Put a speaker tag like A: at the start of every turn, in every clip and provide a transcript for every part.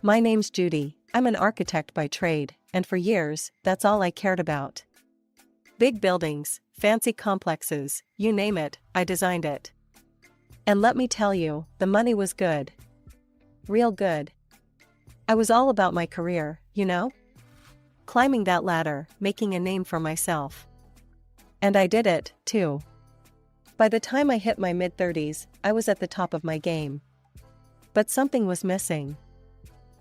A: My name's Judy, I'm an architect by trade, and for years, that's all I cared about. Big buildings, fancy complexes, you name it, I designed it. And let me tell you, the money was good. Real good. I was all about my career, you know? Climbing that ladder, making a name for myself. And I did it, too. By the time I hit my mid-30s, I was at the top of my game. But something was missing.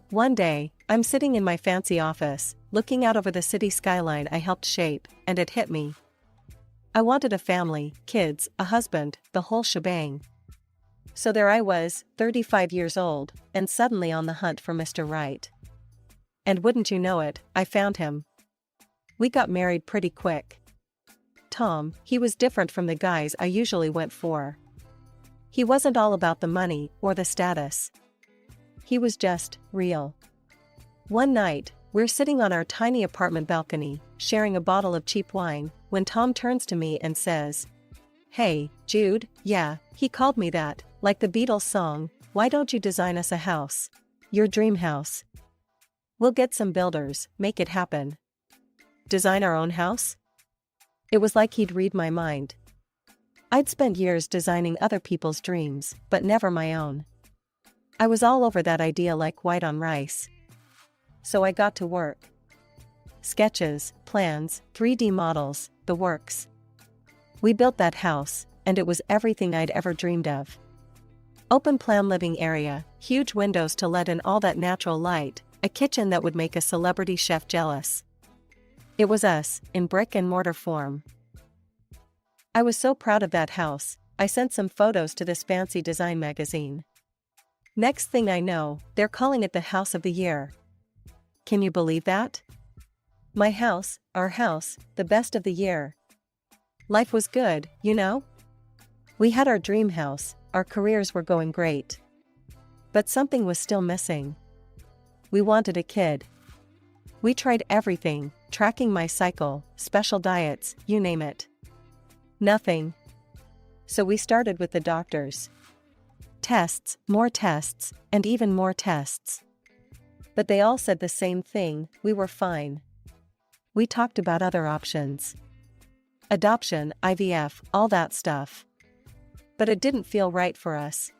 A: One day, I'm sitting in my fancy office, looking out over the city skyline I helped shape, and it hit me. I wanted a family, kids, a husband, the whole shebang. So there I was, 35 years old, and suddenly on the hunt for Mr. Right. And wouldn't you know it, I found him. We got married pretty quick. Tom, he was different from the guys I usually went for. He wasn't all about the money or the status. He was just real. One night, we're sitting on our tiny apartment balcony, sharing a bottle of cheap wine, when Tom turns to me and says, "Hey, Jude, yeah, he called me that, like the Beatles song, why don't you design us a house? Your dream house. We'll get some builders, make it happen." Design our own house? It was like he'd read my mind. I'd spent years designing other people's dreams, but never my own. I was all over that idea like white on rice. So I got to work. Sketches, plans, 3D models, the works. We built that house, and it was everything I'd ever dreamed of. Open plan living area, huge windows to let in all that natural light, a kitchen that would make a celebrity chef jealous. It was us, in brick and mortar form. I was so proud of that house, I sent some photos to this fancy design magazine. Next thing I know, they're calling it the house of the year. Can you believe that? My house, our house, the best of the year. Life was good, you know? We had our dream house, our careers were going great. But something was still missing. We wanted a kid. We tried everything, tracking my cycle, special diets, you name it. Nothing. So we started with the doctors. Tests, and even more tests. But they all said the same thing, we were fine. We talked about other options. Adoption, IVF, all that stuff. But it didn't feel right for us.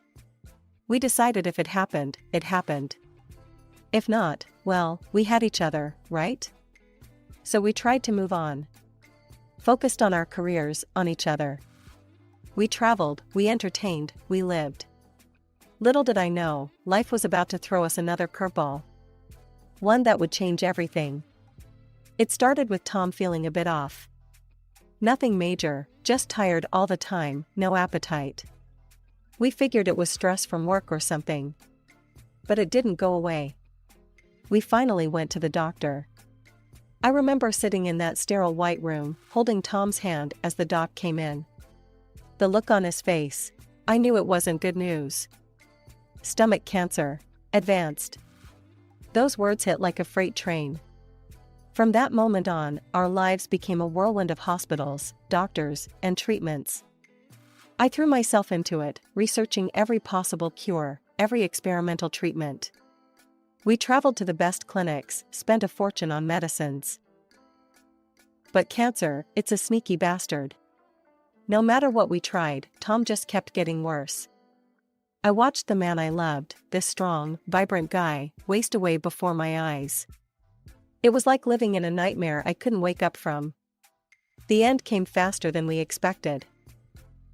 A: We decided if it happened, it happened. If not, well, we had each other, right? So we tried to move on. Focused on our careers, on each other. We traveled, we entertained, we lived. Little did I know, life was about to throw us another curveball. One that would change everything. It started with Tom feeling a bit off. Nothing major, just tired all the time, no appetite. We figured it was stress from work or something. But it didn't go away. We finally went to the doctor. I remember sitting in that sterile white room, holding Tom's hand as the doc came in. The look on his face, I knew it wasn't good news. Stomach cancer, advanced. Those words hit like a freight train. From that moment on, our lives became a whirlwind of hospitals, doctors, and treatments. I threw myself into it, researching every possible cure, every experimental treatment. We traveled to the best clinics, spent a fortune on medicines. But cancer, it's a sneaky bastard. No matter what we tried, Tom just kept getting worse. I watched the man I loved, this strong, vibrant guy, waste away before my eyes. It was like living in a nightmare I couldn't wake up from. The end came faster than we expected.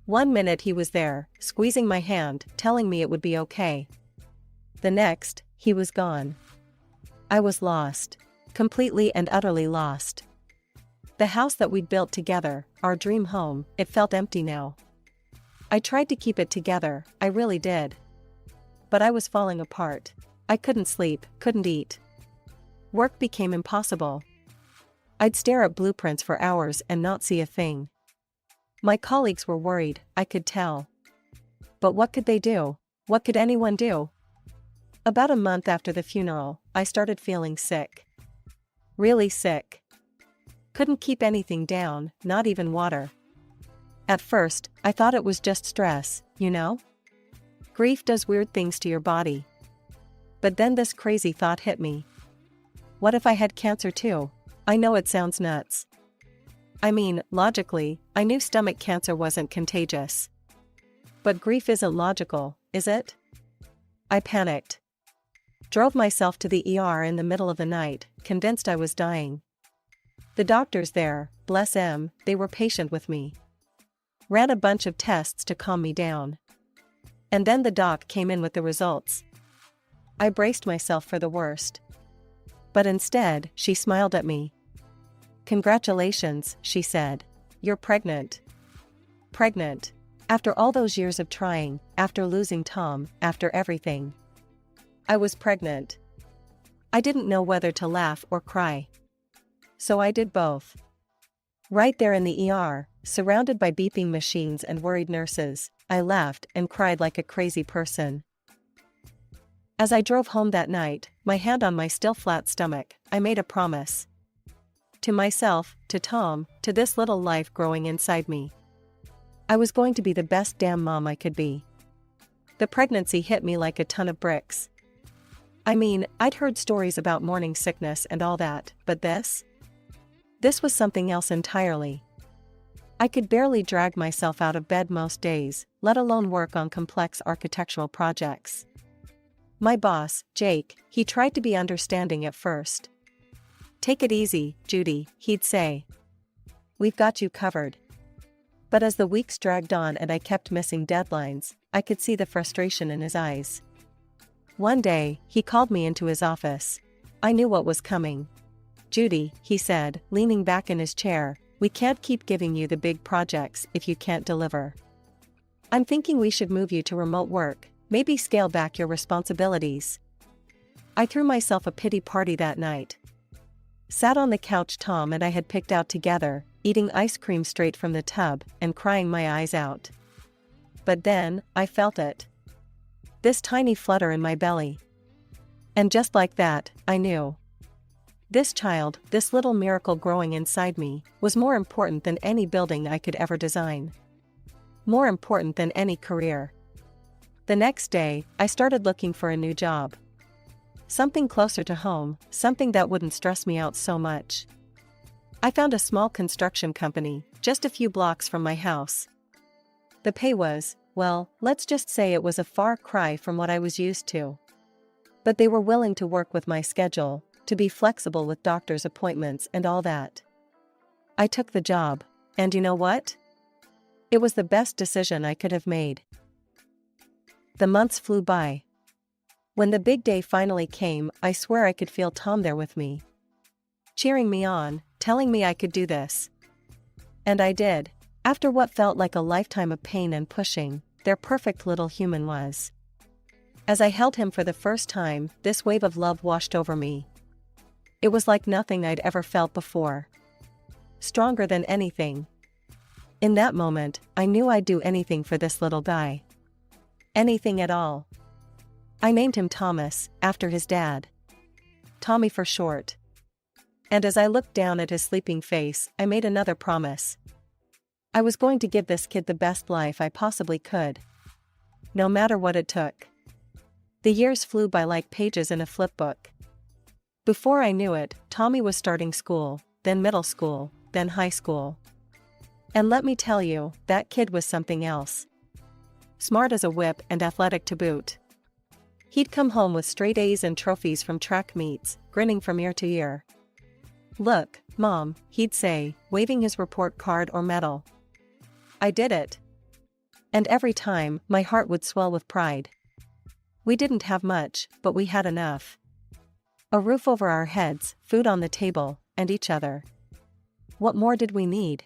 A: One minute he was there, squeezing my hand, telling me it would be okay. The next, he was gone. I was lost. Completely and utterly lost. The house that we'd built together, our dream home, it felt empty now. I tried to keep it together, I really did. But I was falling apart. I couldn't sleep, couldn't eat. Work became impossible. I'd stare at blueprints for hours and not see a thing. My colleagues were worried, I could tell. But what could they do? What could anyone do? About a month after the funeral, I started feeling sick. Really sick. Couldn't keep anything down, not even water. At first, I thought it was just stress, you know? Grief does weird things to your body. But then this crazy thought hit me. What if I had cancer too? I know it sounds nuts. I mean, logically, I knew stomach cancer wasn't contagious. But grief isn't logical, is it? I panicked. Drove myself to the ER in the middle of the night, convinced I was dying. The doctors there, bless them, they were patient with me. Ran a bunch of tests to calm me down. And then the doc came in with the results. I braced myself for the worst. But instead, she smiled at me. "Congratulations," she said. "You're pregnant." Pregnant. After all those years of trying, after losing Tom, after everything. I was pregnant. I didn't know whether to laugh or cry. So I did both. Right there in the ER, surrounded by beeping machines and worried nurses, I laughed and cried like a crazy person. As I drove home that night, my hand on my still flat stomach, I made a promise. To myself, to Tom, to this little life growing inside me. I was going to be the best damn mom I could be. The pregnancy hit me like a ton of bricks. I mean, I'd heard stories about morning sickness and all that, but this? This was something else entirely. I could barely drag myself out of bed most days, let alone work on complex architectural projects. My boss, Jake, he tried to be understanding at first. "Take it easy, Judy," he'd say. "We've got you covered." But as the weeks dragged on and I kept missing deadlines, I could see the frustration in his eyes. One day, he called me into his office. I knew what was coming. "Judy," he said, leaning back in his chair, "we can't keep giving you the big projects if you can't deliver. I'm thinking we should move you to remote work, maybe scale back your responsibilities." I threw myself a pity party that night. Sat on the couch Tom and I had picked out together, eating ice cream straight from the tub and crying my eyes out. But then, I felt it. This tiny flutter in my belly. And just like that, I knew. This child, this little miracle growing inside me, was more important than any building I could ever design. More important than any career. The next day, I started looking for a new job. Something closer to home, something that wouldn't stress me out so much. I found a small construction company, just a few blocks from my house. The pay was, well, let's just say it was a far cry from what I was used to. But they were willing to work with my schedule, to be flexible with doctor's appointments and all that. I took the job, and you know what? It was the best decision I could have made. The months flew by. When the big day finally came, I swear I could feel Tom there with me. Cheering me on, telling me I could do this. And I did. After what felt like a lifetime of pain and pushing, their perfect little human was. As I held him for the first time, this wave of love washed over me. It was like nothing I'd ever felt before. Stronger than anything. In that moment, I knew I'd do anything for this little guy. Anything at all. I named him Thomas, after his dad. Tommy for short. And as I looked down at his sleeping face, I made another promise. I was going to give this kid the best life I possibly could. No matter what it took. The years flew by like pages in a flipbook. Before I knew it, Tommy was starting school, then middle school, then high school. And let me tell you, that kid was something else. Smart as a whip and athletic to boot. He'd come home with straight A's and trophies from track meets, grinning from ear to ear. "Look, Mom," he'd say, waving his report card or medal. "I did it." And every time, my heart would swell with pride. We didn't have much, but we had enough. A roof over our heads, food on the table, and each other. What more did we need?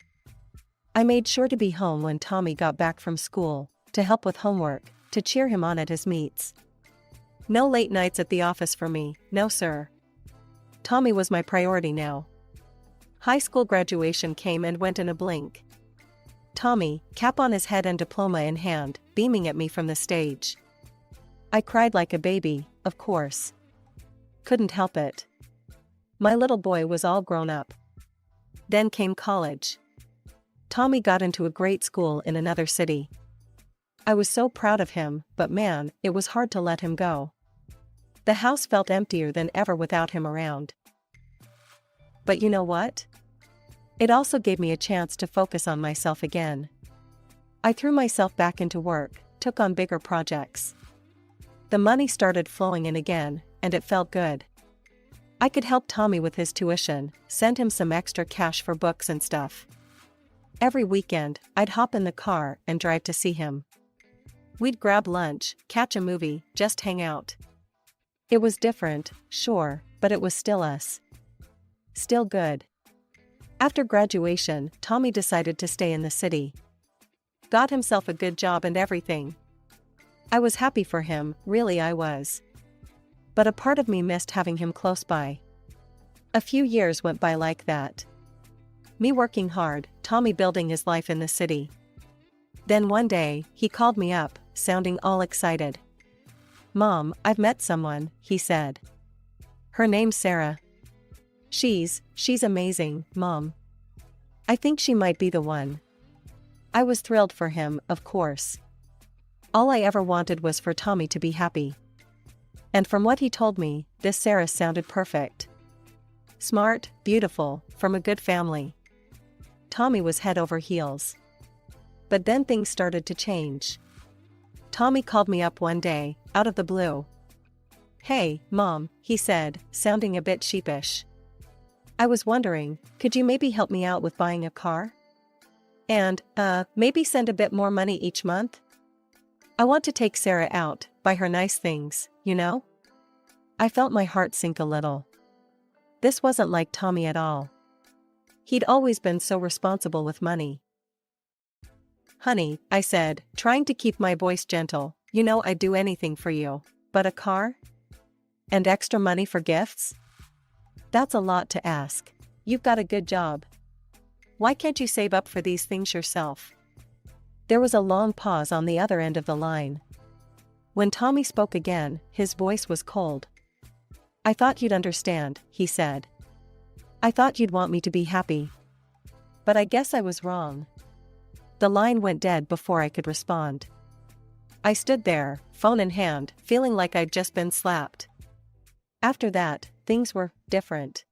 A: I made sure to be home when Tommy got back from school, to help with homework, to cheer him on at his meets. No late nights at the office for me, no sir. Tommy was my priority now. High school graduation came and went in a blink. Tommy, cap on his head and diploma in hand, beaming at me from the stage. I cried like a baby, of course. Couldn't help it. My little boy was all grown up. Then came college. Tommy got into a great school in another city. I was so proud of him, but man, it was hard to let him go. The house felt emptier than ever without him around. But you know what? It also gave me a chance to focus on myself again. I threw myself back into work, took on bigger projects. The money started flowing in again, and it felt good. I could help Tommy with his tuition, send him some extra cash for books and stuff. Every weekend, I'd hop in the car and drive to see him. We'd grab lunch, catch a movie, just hang out. It was different, sure, but it was still us. Still good. After graduation, Tommy decided to stay in the city. Got himself a good job and everything. I was happy for him, really I was. But a part of me missed having him close by. A few years went by like that. Me working hard, Tommy building his life in the city. Then one day, he called me up, sounding all excited. "Mom, I've met someone," he said. "Her name's Sarah. She's amazing, Mom. I think she might be the one." I was thrilled for him, of course. All I ever wanted was for Tommy to be happy. And from what he told me, this Sarah sounded perfect. Smart, beautiful, from a good family. Tommy was head over heels. But then things started to change. Tommy called me up one day, out of the blue. "Hey, Mom," he said, sounding a bit sheepish. "I was wondering, could you maybe help me out with buying a car? And, maybe send a bit more money each month? I want to take Sarah out, buy her nice things, you know?" I felt my heart sink a little. This wasn't like Tommy at all. He'd always been so responsible with money. "Honey," I said, trying to keep my voice gentle, "you know I'd do anything for you. But a car? And extra money for gifts? That's a lot to ask. You've got a good job. Why can't you save up for these things yourself?" There was a long pause on the other end of the line. When Tommy spoke again, his voice was cold. "I thought you'd understand," he said. "I thought you'd want me to be happy. But I guess I was wrong." The line went dead before I could respond. I stood there, phone in hand, feeling like I'd just been slapped. After that, things were different.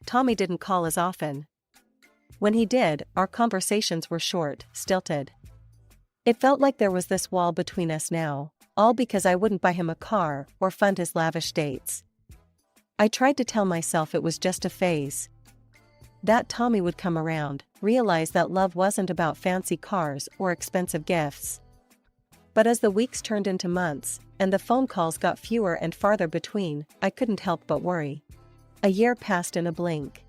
A: Tommy didn't call as often. When he did, our conversations were short, stilted. It felt like there was this wall between us now, all because I wouldn't buy him a car or fund his lavish dates. I tried to tell myself it was just a phase. That Tommy would come around, realize that love wasn't about fancy cars or expensive gifts. But as the weeks turned into months, and the phone calls got fewer and farther between, I couldn't help but worry. A year passed in a blink.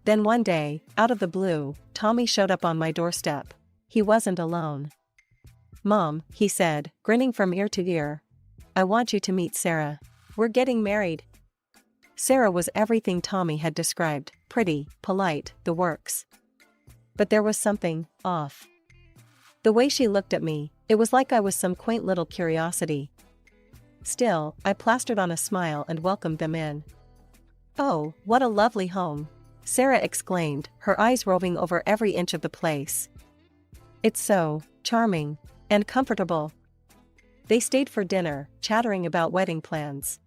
A: Then one day, out of the blue, Tommy showed up on my doorstep. He wasn't alone. "Mom," he said, grinning from ear to ear, "I want you to meet Sarah. We're getting married." Sarah was everything Tommy had described, pretty, polite, the works. But there was something off. The way she looked at me, it was like I was some quaint little curiosity. Still, I plastered on a smile and welcomed them in. "Oh, what a lovely home," Sarah exclaimed, her eyes roving over every inch of the place. "It's so charming and comfortable." They stayed for dinner, chattering about wedding plans.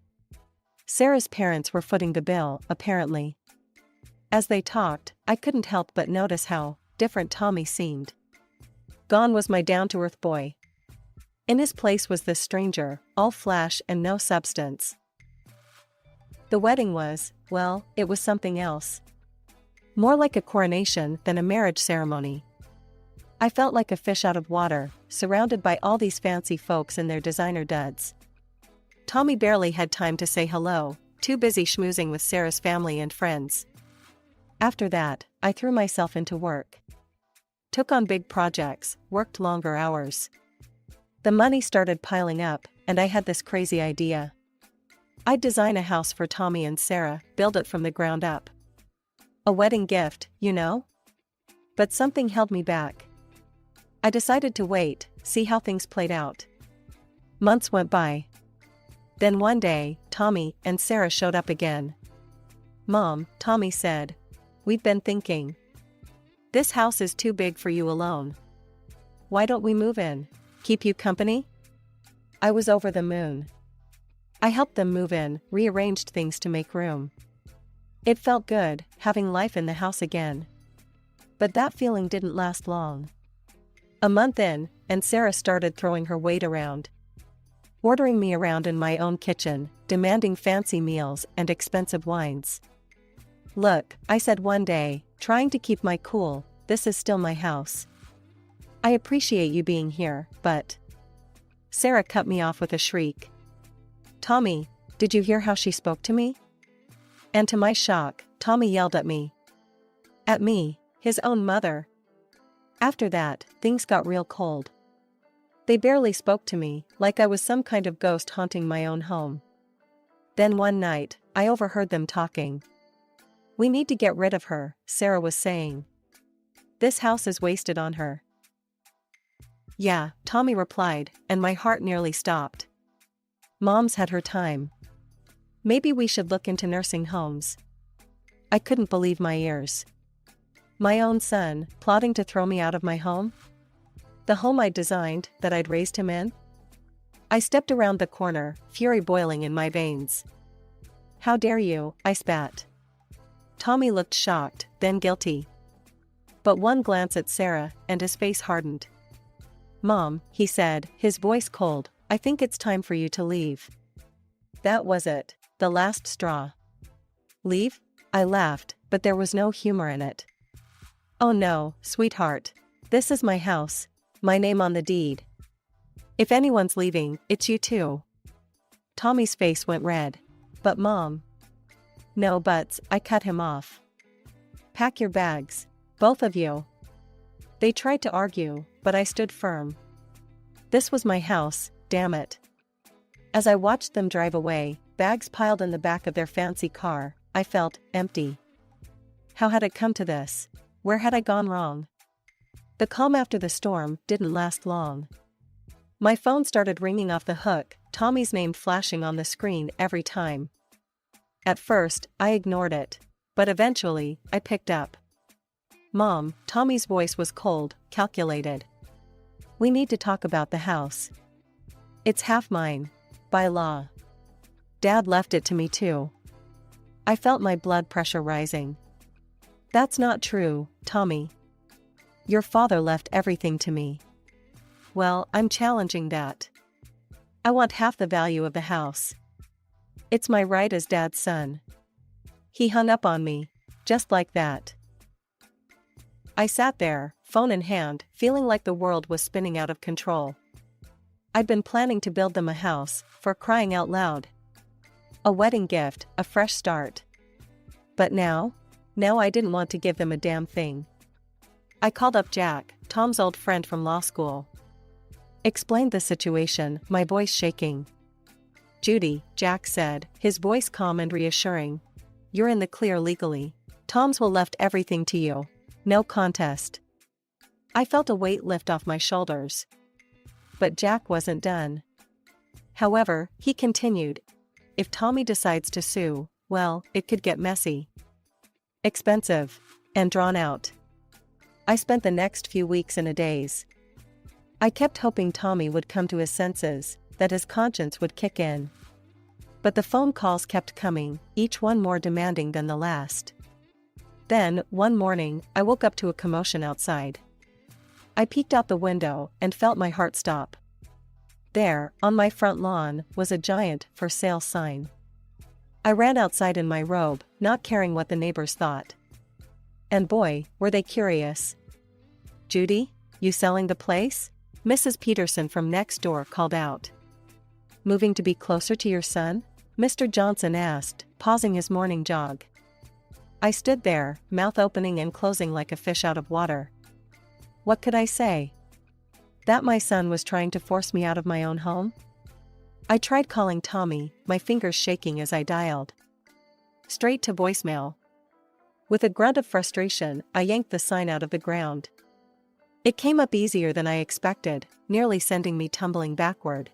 A: Sarah's parents were footing the bill, apparently. As they talked, I couldn't help but notice how different Tommy seemed. Gone was my down-to-earth boy. In his place was this stranger, all flash and no substance. The wedding was, well, it was something else. More like a coronation than a marriage ceremony. I felt like a fish out of water, surrounded by all these fancy folks in their designer duds. Tommy barely had time to say hello, too busy schmoozing with Sarah's family and friends. After that, I threw myself into work. Took on big projects, worked longer hours. The money started piling up, and I had this crazy idea. I'd design a house for Tommy and Sarah, build it from the ground up. A wedding gift, you know? But something held me back. I decided to wait, see how things played out. Months went by. Then one day, Tommy and Sarah showed up again. "Mom," Tommy said, "we've been thinking. This house is too big for you alone. Why don't we move in? Keep you company?" I was over the moon. I helped them move in, rearranged things to make room. It felt good, having life in the house again. But that feeling didn't last long. A month in, and Sarah started throwing her weight around. Ordering me around in my own kitchen, demanding fancy meals and expensive wines. "Look," I said one day, trying to keep my cool, "this is still my house. I appreciate you being here, but..." Sarah cut me off with a shriek. "Tommy, did you hear how she spoke to me?" And to my shock, Tommy yelled at me. At me, his own mother. After that, things got real cold. They barely spoke to me, like I was some kind of ghost haunting my own home. Then one night, I overheard them talking. "We need to get rid of her," Sarah was saying. "This house is wasted on her." "Yeah," Tommy replied, and my heart nearly stopped. Mom's had her time. Maybe we should look into nursing homes. I couldn't believe my ears. My own son, plotting to throw me out of my home? The home I'd designed, that I'd raised him in? I stepped around the corner, fury boiling in my veins. "How dare you," I spat. Tommy looked shocked, then guilty. But one glance at Sarah, and his face hardened. "Mom," he said, his voice cold, "I think it's time for you to leave." That was it, the last straw. "Leave?" I laughed, but there was no humor in it. "Oh no, sweetheart. This is my house, my name on the deed. If anyone's leaving, it's you too." Tommy's face went red. "But Mom..." "No buts," I cut him off. "Pack your bags. Both of you." They tried to argue, but I stood firm. This was my house, damn it. As I watched them drive away, bags piled in the back of their fancy car, I felt empty. How had it come to this? Where had I gone wrong? The calm after the storm didn't last long. My phone started ringing off the hook, Tommy's name flashing on the screen every time. At first, I ignored it, but eventually, I picked up. "Mom," Tommy's voice was cold, calculated. "We need to talk about the house. It's half mine, by law. Dad left it to me too." I felt my blood pressure rising. "That's not true, Tommy. Your father left everything to me." "Well, I'm challenging that. I want half the value of the house. It's my right as Dad's son." He hung up on me, just like that. I sat there, phone in hand, feeling like the world was spinning out of control. I'd been planning to build them a house, for crying out loud. A wedding gift, a fresh start. But now I didn't want to give them a damn thing. I called up Jack, Tom's old friend from law school. Explained the situation, my voice shaking. "Judy," Jack said, his voice calm and reassuring. "You're in the clear legally. Tom's will left everything to you. No contest." I felt a weight lift off my shoulders. But Jack wasn't done. However, he continued, "If Tommy decides to sue, well, it could get messy. Expensive. And drawn out." I spent the next few weeks in a daze. I kept hoping Tommy would come to his senses, that his conscience would kick in. But the phone calls kept coming, each one more demanding than the last. Then, one morning, I woke up to a commotion outside. I peeked out the window and felt my heart stop. There, on my front lawn, was a giant "for sale" sign. I ran outside in my robe, not caring what the neighbors thought. And boy, were they curious. "Judy, you selling the place?" Mrs. Peterson from next door called out. "Moving to be closer to your son?" Mr. Johnson asked, pausing his morning jog. I stood there, mouth opening and closing like a fish out of water. What could I say? That my son was trying to force me out of my own home? I tried calling Tommy, my fingers shaking as I dialed. Straight to voicemail. With a grunt of frustration, I yanked the sign out of the ground. It came up easier than I expected, nearly sending me tumbling backward.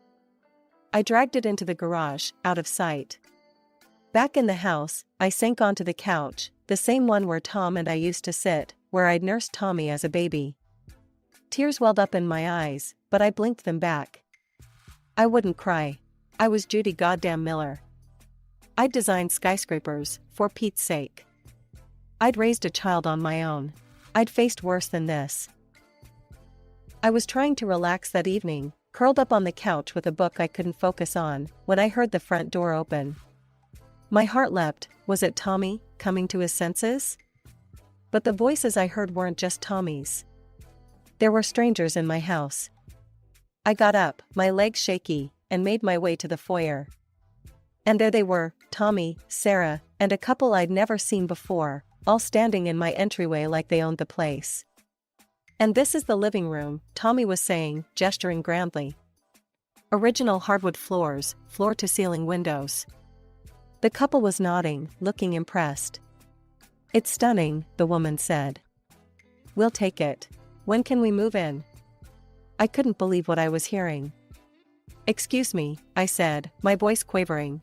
A: I dragged it into the garage, out of sight. Back in the house, I sank onto the couch, the same one where Tom and I used to sit, where I'd nursed Tommy as a baby. Tears welled up in my eyes, but I blinked them back. I wouldn't cry. I was Judy goddamn Miller. I'd designed skyscrapers, for Pete's sake. I'd raised a child on my own. I'd faced worse than this. I was trying to relax that evening, curled up on the couch with a book I couldn't focus on, when I heard the front door open. My heart leapt. Was it Tommy, coming to his senses? But the voices I heard weren't just Tommy's. There were strangers in my house. I got up, my legs shaky, and made my way to the foyer. And there they were, Tommy, Sarah, and a couple I'd never seen before, all standing in my entryway like they owned the place. "And this is the living room," Tommy was saying, gesturing grandly. "Original hardwood floors, floor-to-ceiling windows." The couple was nodding, looking impressed. "It's stunning," the woman said. "We'll take it. When can we move in?" I couldn't believe what I was hearing. "Excuse me," I said, my voice quavering.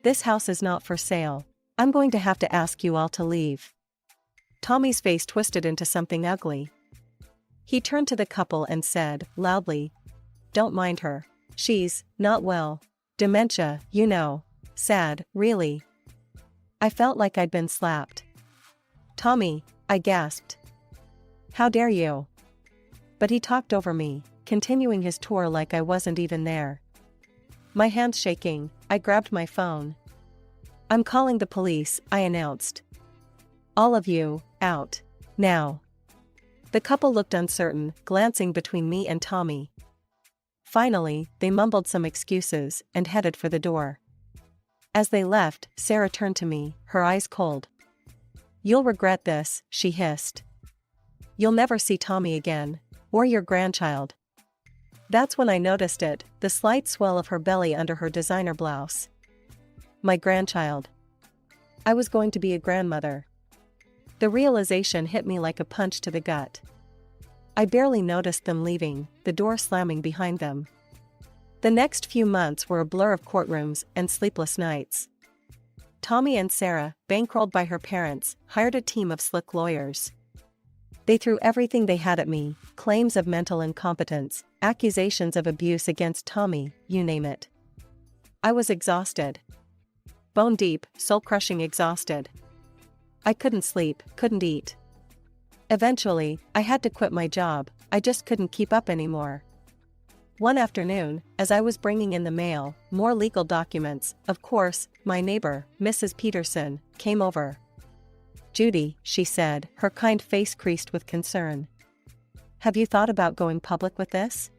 A: "This house is not for sale. I'm going to have to ask you all to leave." Tommy's face twisted into something ugly. He turned to the couple and said, loudly, "Don't mind her. She's not well. Dementia, you know. Sad, really." I felt like I'd been slapped. "Tommy," I gasped. "How dare you?" But he talked over me, continuing his tour like I wasn't even there. My hands shaking, I grabbed my phone. "I'm calling the police," I announced. "All of you, out. Now." The couple looked uncertain, glancing between me and Tommy. Finally, they mumbled some excuses and headed for the door. As they left, Sarah turned to me, her eyes cold. "You'll regret this," she hissed. "You'll never see Tommy again, or your grandchild." That's when I noticed it, the slight swell of her belly under her designer blouse. My grandchild. I was going to be a grandmother. The realization hit me like a punch to the gut. I barely noticed them leaving, the door slamming behind them. The next few months were a blur of courtrooms and sleepless nights. Tommy and Sarah, bankrolled by her parents, hired a team of slick lawyers. They threw everything they had at me, claims of mental incompetence, accusations of abuse against Tommy, you name it. I was exhausted. Bone deep, soul-crushing exhausted. I couldn't sleep, couldn't eat. Eventually, I had to quit my job, I just couldn't keep up anymore. One afternoon, as I was bringing in the mail, more legal documents, of course, my neighbor, Mrs. Peterson, came over. "Judy," she said, her kind face creased with concern. "Have you thought about going public with this?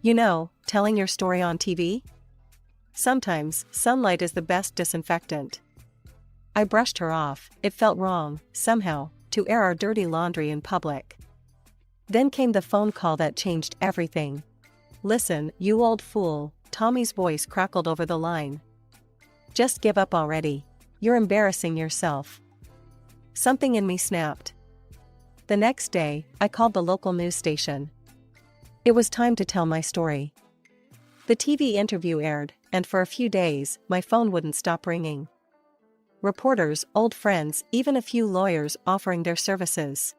A: You know, telling your story on TV? Sometimes, sunlight is the best disinfectant." I brushed her off. It felt wrong, somehow, to air our dirty laundry in public. Then came the phone call that changed everything. "Listen, you old fool," Tommy's voice crackled over the line. "Just give up already. You're embarrassing yourself." Something in me snapped. The next day, I called the local news station. It was time to tell my story. The TV interview aired, and for a few days, my phone wouldn't stop ringing. Reporters, old friends, even a few lawyers offering their services.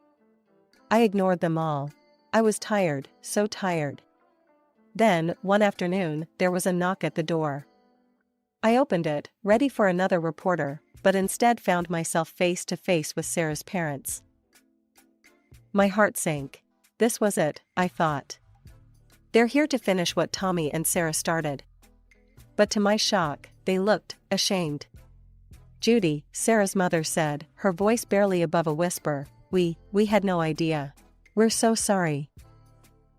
A: I ignored them all. I was tired, so tired. Then, one afternoon, there was a knock at the door. I opened it, ready for another reporter, but instead found myself face to face with Sarah's parents. My heart sank. This was it, I thought. They're here to finish what Tommy and Sarah started. But to my shock, they looked ashamed. "Judy," Sarah's mother said, her voice barely above a whisper, we had no idea. We're so sorry."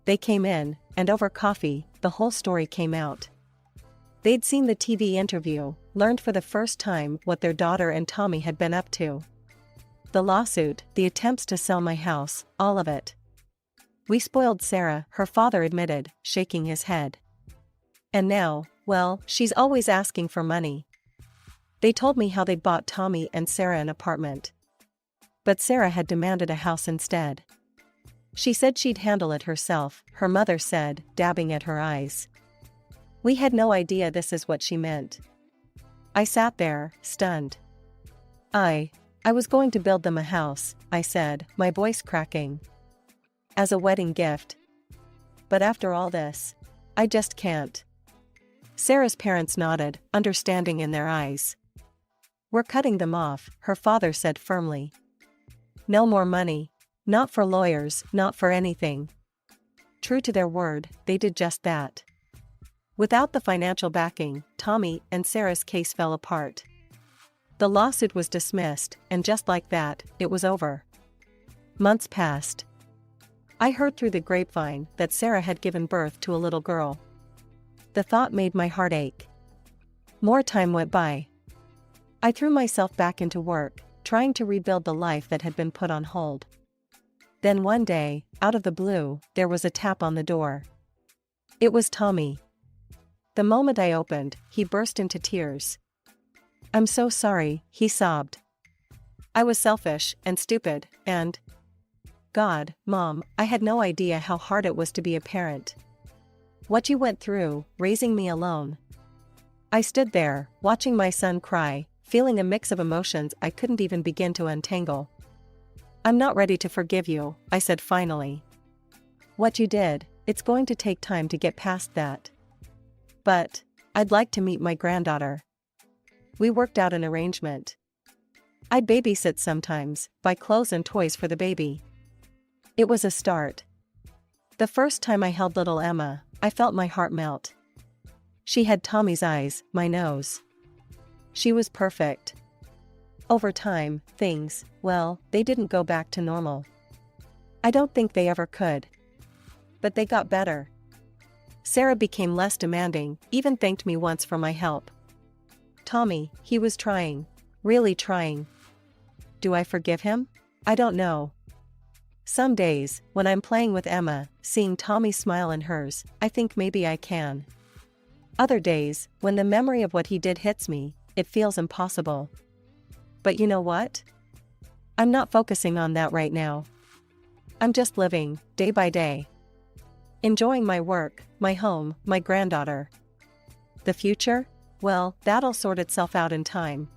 A: They came in, and over coffee, the whole story came out. They'd seen the TV interview, learned for the first time what their daughter and Tommy had been up to. The lawsuit, the attempts to sell my house, all of it. "We spoiled Sarah," her father admitted, shaking his head. "And now, well, she's always asking for money." They told me how they'd bought Tommy and Sarah an apartment. But Sarah had demanded a house instead. She said she'd handle it herself, her mother said, dabbing at her eyes. We had no idea this is what she meant. I sat there, stunned. I was going to build them a house," I said, my voice cracking. "As a wedding gift. But after all this, I just can't." Sarah's parents nodded, understanding in their eyes. "We're cutting them off," her father said firmly. "No more money. Not for lawyers, not for anything." True to their word, they did just that. Without the financial backing, Tommy and Sarah's case fell apart. The lawsuit was dismissed, and just like that, it was over. Months passed. I heard through the grapevine that Sarah had given birth to a little girl. The thought made my heart ache. More time went by. I threw myself back into work, trying to rebuild the life that had been put on hold. Then one day, out of the blue, there was a tap on the door. It was Tommy. The moment I opened, he burst into tears. "I'm so sorry," he sobbed. "I was selfish and stupid, and God, Mom, I had no idea how hard it was to be a parent. What you went through, raising me alone." I stood there, watching my son cry, feeling a mix of emotions I couldn't even begin to untangle. "I'm not ready to forgive you," I said finally. "What you did, it's going to take time to get past that. But I'd like to meet my granddaughter." We worked out an arrangement. I'd babysit sometimes, buy clothes and toys for the baby. It was a start. The first time I held little Emma, I felt my heart melt. She had Tommy's eyes, my nose. She was perfect. Over time, things, well, they didn't go back to normal. I don't think they ever could. But they got better. Sarah became less demanding, even thanked me once for my help. Tommy, he was trying. Really trying. Do I forgive him? I don't know. Some days, when I'm playing with Emma, seeing Tommy's smile in hers, I think maybe I can. Other days, when the memory of what he did hits me, it feels impossible. But you know what? I'm not focusing on that right now. I'm just living, day by day. Enjoying my work, my home, my granddaughter. The future? Well, that'll sort itself out in time.